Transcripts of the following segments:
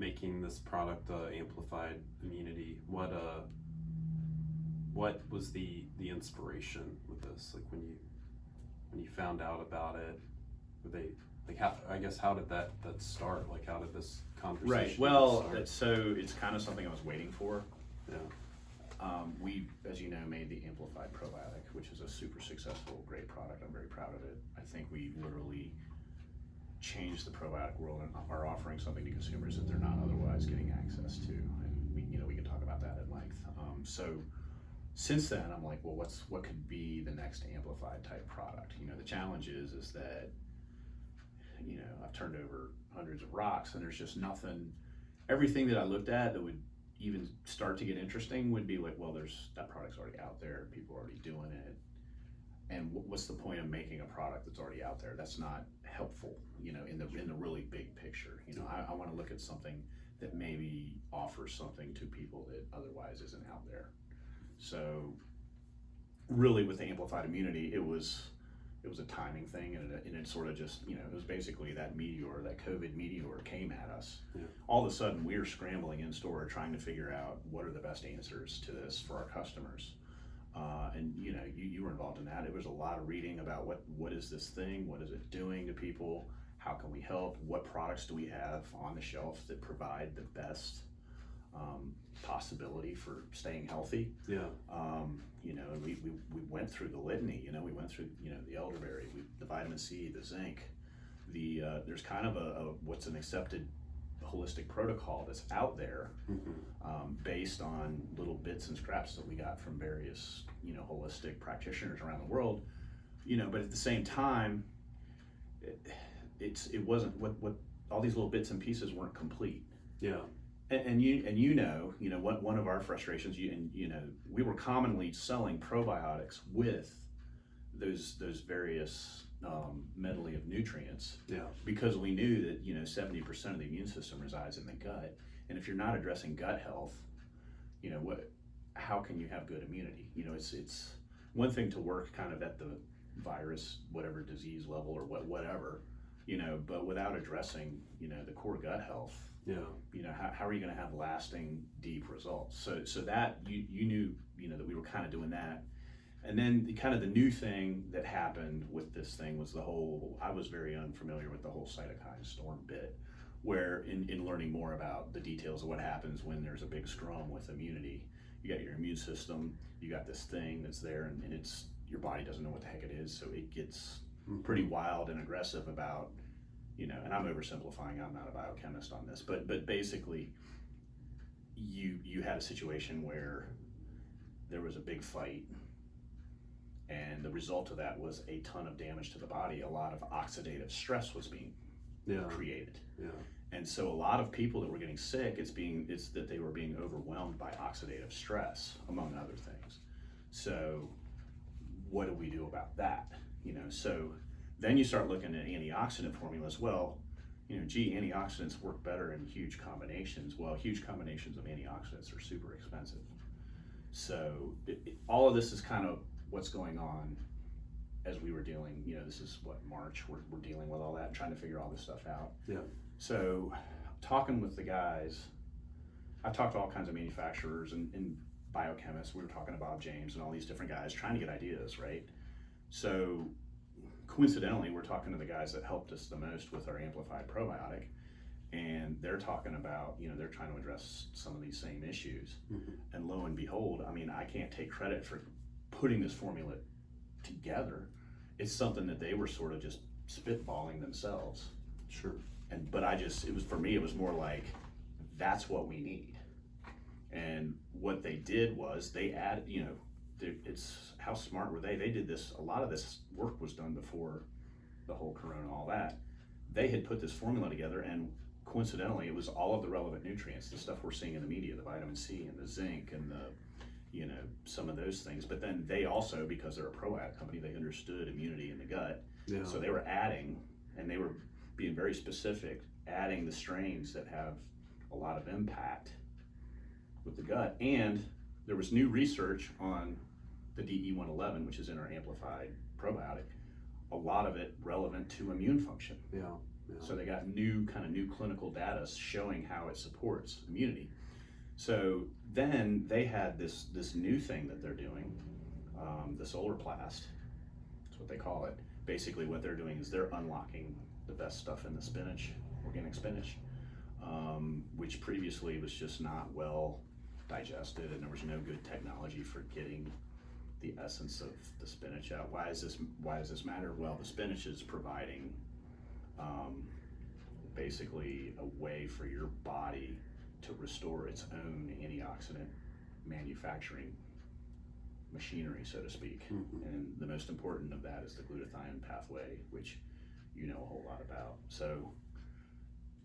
making this product amplified immunity, what was the inspiration with this? Like when you found out about it, were they like how did that start? Like how did this conversation Right. Well, start? so it's kind of something I was waiting for. Yeah. We, as you know, made the Amplified Probiotic, which is a super successful, great product. I'm very proud of it. I think we literally changed the probiotic world and are offering something to consumers that they're not otherwise getting access to. And we can talk about that at length. So since then, I'm like, well, what could be the next amplified type product? The challenge is that I've turned over hundreds of rocks, and there's just nothing. Everything that I looked at that would even start to get interesting would be like, well, that product's already out there, people are already doing it, and what's the point of making a product that's already out there? That's not helpful, in the really big picture. I want to look at something that maybe offers something to people that otherwise isn't out there. So really with the amplified immunity, it was a timing thing, and it sort of just, it was basically that COVID meteor came at us. Yeah. All of a sudden, we were scrambling in store trying to figure out what are the best answers to this for our customers. And you were involved in that. It was a lot of reading about what is this thing, what is it doing to people, how can we help, what products do we have on the shelf that provide the best possibility for staying healthy. Yeah. And we went through the litany. We went through the elderberry, the vitamin C, the zinc. There's kind of what's an accepted holistic protocol that's out there, based on little bits and scraps that we got from various holistic practitioners around the world. But at the same time, it wasn't what all these little bits and pieces weren't complete. Yeah. And what one of our frustrations, we were commonly selling probiotics with those various medley of nutrients. Yeah. Because we knew that 70% of the immune system resides in the gut, and if you're not addressing gut health, how can you have good immunity? It's one thing to work kind of at the virus, whatever disease level or whatever, but without addressing the core gut health. Yeah. How are you going to have lasting, deep results? So that you knew, that we were kind of doing that. And then the new thing that happened with this thing was I was very unfamiliar with the whole cytokine storm bit, where in learning more about the details of what happens when there's a big storm with immunity, you got your immune system, you got this thing that's there, and it's your body doesn't know what the heck it is, so it gets pretty wild and aggressive about, and I'm oversimplifying, I'm not a biochemist on this, but basically you had a situation where there was a big fight, and the result of that was a ton of damage to the body. A lot of oxidative stress was being created. Yeah. And so a lot of people that were getting sick, it's that they were being overwhelmed by oxidative stress, among other things. So what do we do about that? So then you start looking at antioxidant formulas. Well, antioxidants work better in huge combinations. Well, huge combinations of antioxidants are super expensive. So all of this is kind of what's going on as we were dealing, this is March, we're dealing with all that and trying to figure all this stuff out. Yeah. So talking with the guys, I talked to all kinds of manufacturers and biochemists. We were talking to Bob James and all these different guys trying to get ideas, right? So coincidentally, we're talking to the guys that helped us the most with our amplified probiotic, and they're talking about, they're trying to address some of these same issues. And lo and behold, I can't take credit for putting this formula together. It's something that they were sort of just spitballing themselves. Sure. But for me, it was more like, that's what we need. And what they did was they added, it's how smart were they? They did this, a lot of this work was done before the whole corona, all that. They had put this formula together, and coincidentally, it was all of the relevant nutrients, the stuff we're seeing in the media, the vitamin C and the zinc and some of those things. But then they also, because they're a probiotic company, they understood immunity in the gut. Yeah. So they were adding, and they were being very specific, adding the strains that have a lot of impact with the gut. And there was new research on the DE111, which is in our amplified probiotic, a lot of it relevant to immune function. Yeah. So they got new clinical data showing how it supports immunity. So then they had this new thing that they're doing, the Solar Plast. That's what they call it. Basically, what they're doing is they're unlocking the best stuff in the spinach, organic spinach, which previously was just not well digested, and there was no good technology for getting the essence of the spinach out. Why does this matter? Well, the spinach is providing basically a way for your body to restore its own antioxidant manufacturing machinery, so to speak. And the most important of that is the glutathione pathway, which you know a whole lot about. So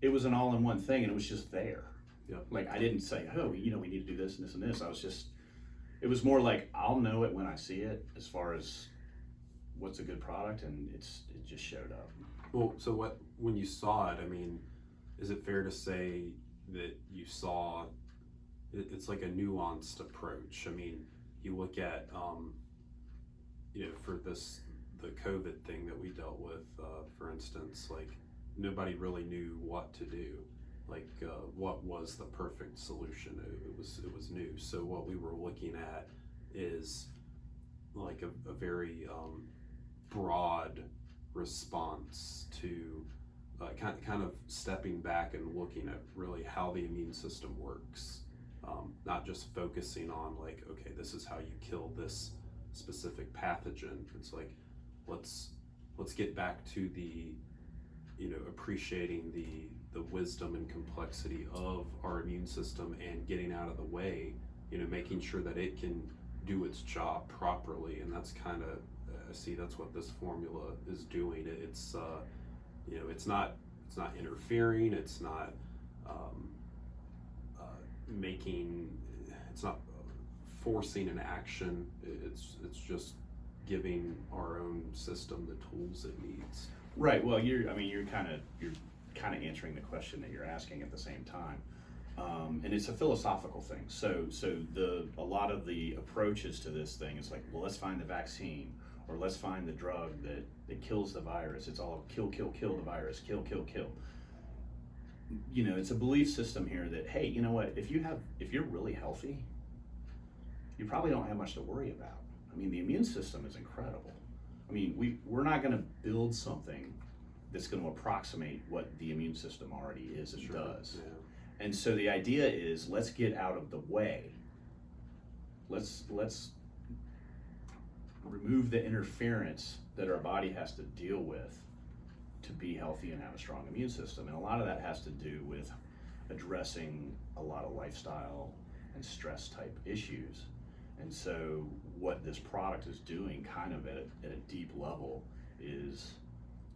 it was an all-in-one thing, and it was just there. Yep. Like, I didn't say, oh, we need to do this and this and this. It was more like, I'll know it when I see it, as far as what's a good product, and it just showed up. Well, so when you saw it, I mean, is it fair to say that you saw it's like a nuanced approach? I mean, you look at for the COVID thing that we dealt with, for instance, like nobody really knew what to do, like what was the perfect solution. It was new. So what we were looking at is like a very broad response to kind of stepping back and looking at really how the immune system works, not just focusing on like, okay, this is how you kill this specific pathogen. It's like, let's get back to the appreciating the wisdom and complexity of our immune system and getting out of the way, making sure that it can do its job properly. And that's kind of I see that's what this formula is doing. It's it's not interfering. It's not it's not forcing an action. It's just giving our own system the tools it needs. Right. Well, you're kind of answering the question that you're asking at the same time. And it's a philosophical thing. So a lot of the approaches to this thing is like, well, let's find the vaccine, or let's find the drug that kills the virus. It's all kill the virus, kill. It's a belief system here that, hey, you know what, if you're really healthy, you probably don't have much to worry about. I mean, the immune system is incredible. I mean, we're not going to build something that's going to approximate what the immune system already is and does. Yeah. And so the idea is, let's get out of the way. Let's remove the interference that our body has to deal with to be healthy and have a strong immune system. And a lot of that has to do with addressing a lot of lifestyle and stress type issues. And so what this product is doing kind of at a deep level is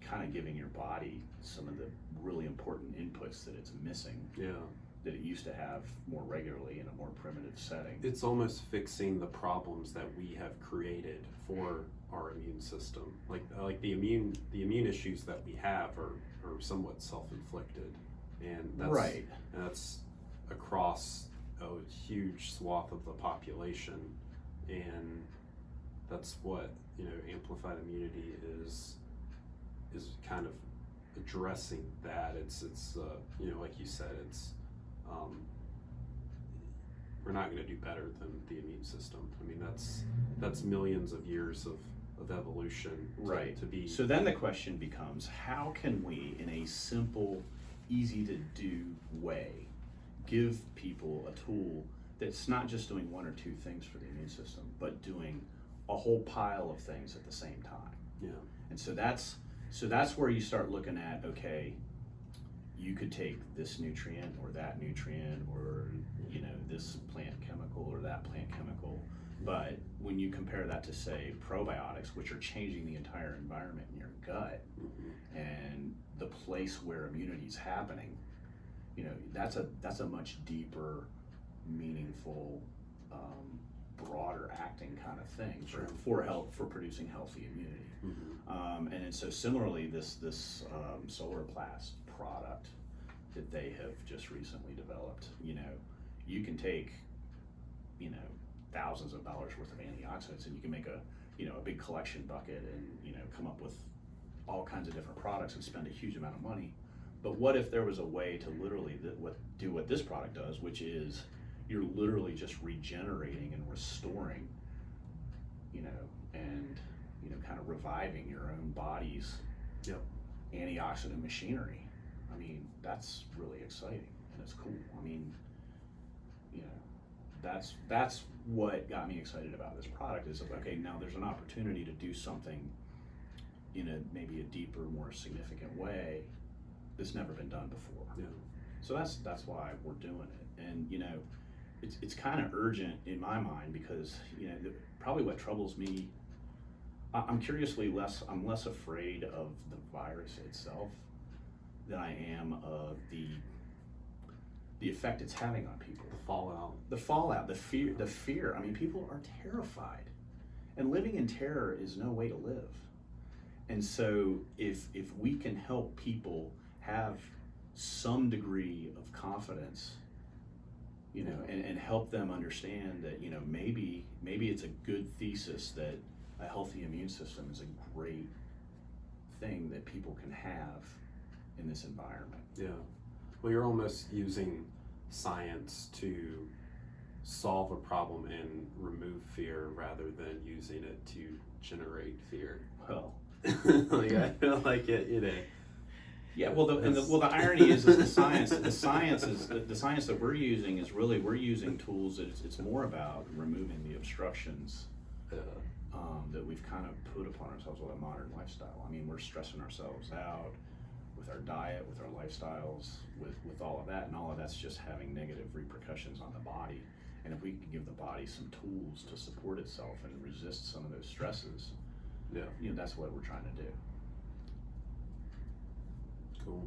kind of giving your body some of the really important inputs that it's missing. Yeah. That it used to have more regularly in a more primitive setting. It's almost fixing the problems that we have created for our immune system. Like the immune issues that we have are somewhat self-inflicted, and that's right. And that's across a huge swath of the population, and that's what amplified immunity is kind of addressing that. It's like you said, it's we're not going to do better than the immune system. I mean, that's millions of years of evolution right to be. So then the question becomes, how can we, in a simple, easy to do way, give people a tool that's not just doing one or two things for the immune system, but doing a whole pile of things at the same time? Yeah. And so that's where you start looking at, okay, you could take this nutrient or that nutrient, or this plant chemical or that plant chemical, but when you compare that to, say, probiotics, which are changing the entire environment in your gut, mm-hmm. and the place where immunity is happening, that's a much deeper, meaningful, broader acting kind of thing for producing healthy immunity. Mm-hmm. And so similarly, this Solar Plast product that they have just recently developed, you can take thousands of dollars worth of antioxidants, and you can make a big collection bucket, and come up with all kinds of different products and spend a huge amount of money. But what if there was a way to literally do what this product does, which is you're literally just regenerating and restoring, and kind of reviving your own body's Yep. antioxidant machinery. I mean, that's really exciting and it's cool. I mean, that's what got me excited about this product is, okay, now there's an opportunity to do something in maybe a deeper, more significant way that's never been done before. Yeah. So that's why we're doing it. And it's kind of urgent in my mind because probably what troubles me, I'm less afraid of the virus itself than I am of the effect it's having on people. The fallout. The fear. I mean, people are terrified, and living in terror is no way to live. And so if we can help people have some degree of confidence, and help them understand that, maybe it's a good thesis that a healthy immune system is a great thing that people can have in this environment. Yeah. Well, you're almost using science to solve a problem and remove fear rather than using it to generate fear. Well, Like, I feel like it. yeah. Well, the irony is the science that we're using is really, we're using tools that it's more about removing the obstructions that we've kind of put upon ourselves with a modern lifestyle. I mean, we're stressing ourselves out with our diet, with our lifestyles, with all of that, and all of that's just having negative repercussions on the body. And if we can give the body some tools to support itself and resist some of those stresses, Yeah. that's what we're trying to do. Cool.